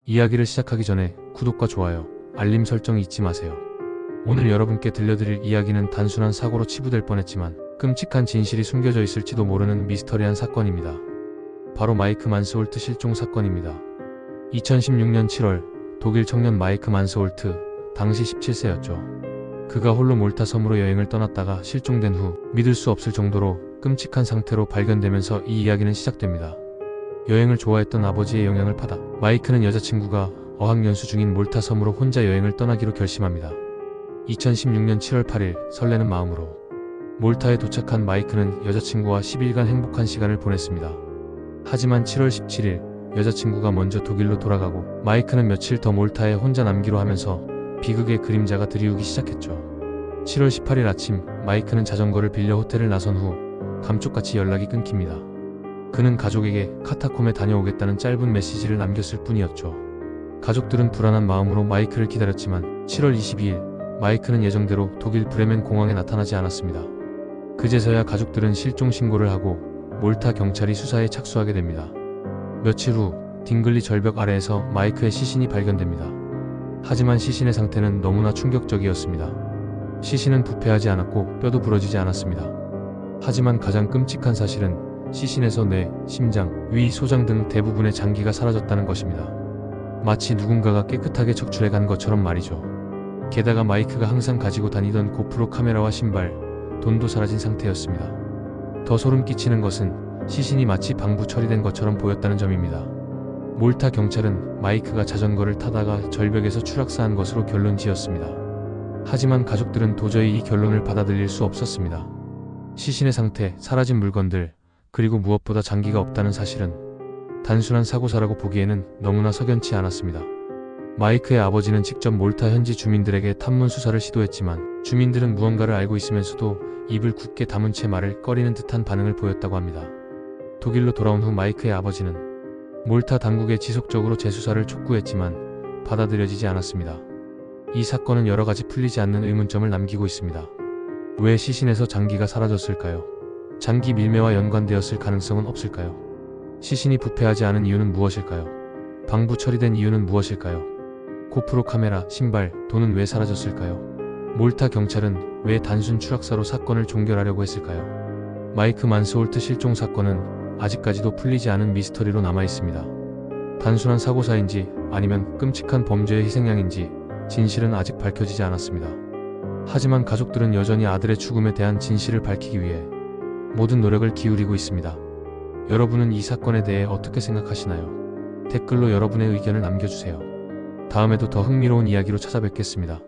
이야기를 시작하기 전에 구독과 좋아요, 알림 설정 잊지 마세요. 오늘 여러분께 들려드릴 이야기는 단순한 사고로 치부될 뻔했지만 끔찍한 진실이 숨겨져 있을지도 모르는 미스터리한 사건입니다. 바로 마이크 만스홀트 실종 사건입니다. 2016년 7월 독일 청년 마이크 만스홀트, 당시 17세였죠. 그가 홀로 몰타 섬으로 여행을 떠났다가 실종된 후 믿을 수 없을 정도로 끔찍한 상태로 발견되면서 이 이야기는 시작됩니다. 여행을 좋아했던 아버지의 영향을 받아 마이크는 여자친구가 어학연수 중인 몰타 섬으로 혼자 여행을 떠나기로 결심합니다. 2016년 7월 8일 설레는 마음으로 몰타에 도착한 마이크는 여자친구와 10일간 행복한 시간을 보냈습니다. 하지만 7월 17일 여자친구가 먼저 독일로 돌아가고 마이크는 며칠 더 몰타에 혼자 남기로 하면서 비극의 그림자가 드리우기 시작했죠. 7월 18일 아침 마이크는 자전거를 빌려 호텔을 나선 후 감쪽같이 연락이 끊깁니다. 그는 가족에게 카타콤에 다녀오겠다는 짧은 메시지를 남겼을 뿐이었죠. 가족들은 불안한 마음으로 마이크를 기다렸지만 7월 22일 마이크는 예정대로 독일 브레멘 공항에 나타나지 않았습니다. 그제서야 가족들은 실종 신고를 하고 몰타 경찰이 수사에 착수하게 됩니다. 며칠 후 딩글리 절벽 아래에서 마이크의 시신이 발견됩니다. 하지만 시신의 상태는 너무나 충격적이었습니다. 시신은 부패하지 않았고 뼈도 부러지지 않았습니다. 하지만 가장 끔찍한 사실은 시신에서 뇌, 심장, 위, 소장 등 대부분의 장기가 사라졌다는 것입니다. 마치 누군가가 깨끗하게 적출해 간 것처럼 말이죠. 게다가 마이크가 항상 가지고 다니던 고프로 카메라와 신발, 돈도 사라진 상태였습니다. 더 소름 끼치는 것은 시신이 마치 방부 처리된 것처럼 보였다는 점입니다. 몰타 경찰은 마이크가 자전거를 타다가 절벽에서 추락사한 것으로 결론 지었습니다. 하지만 가족들은 도저히 이 결론을 받아들일 수 없었습니다. 시신의 상태, 사라진 물건들, 그리고 무엇보다 장기가 없다는 사실은 단순한 사고사라고 보기에는 너무나 석연치 않았습니다. 마이크의 아버지는 직접 몰타 현지 주민들에게 탐문 수사를 시도했지만 주민들은 무언가를 알고 있으면서도 입을 굳게 다문 채 말을 꺼리는 듯한 반응을 보였다고 합니다. 독일로 돌아온 후 마이크의 아버지는 몰타 당국에 지속적으로 재수사를 촉구했지만 받아들여지지 않았습니다. 이 사건은 여러 가지 풀리지 않는 의문점을 남기고 있습니다. 왜 시신에서 장기가 사라졌을까요? 장기 밀매와 연관되었을 가능성은 없을까요? 시신이 부패하지 않은 이유는 무엇일까요? 방부 처리된 이유는 무엇일까요? 고프로 카메라, 신발, 돈은 왜 사라졌을까요? 몰타 경찰은 왜 단순 추락사로 사건을 종결하려고 했을까요? 마이크 만스홀트 실종 사건은 아직까지도 풀리지 않은 미스터리로 남아있습니다. 단순한 사고사인지 아니면 끔찍한 범죄의 희생양인지 진실은 아직 밝혀지지 않았습니다. 하지만 가족들은 여전히 아들의 죽음에 대한 진실을 밝히기 위해 모든 노력을 기울이고 있습니다. 여러분은 이 사건에 대해 어떻게 생각하시나요? 댓글로 여러분의 의견을 남겨주세요. 다음에도 더 흥미로운 이야기로 찾아뵙겠습니다.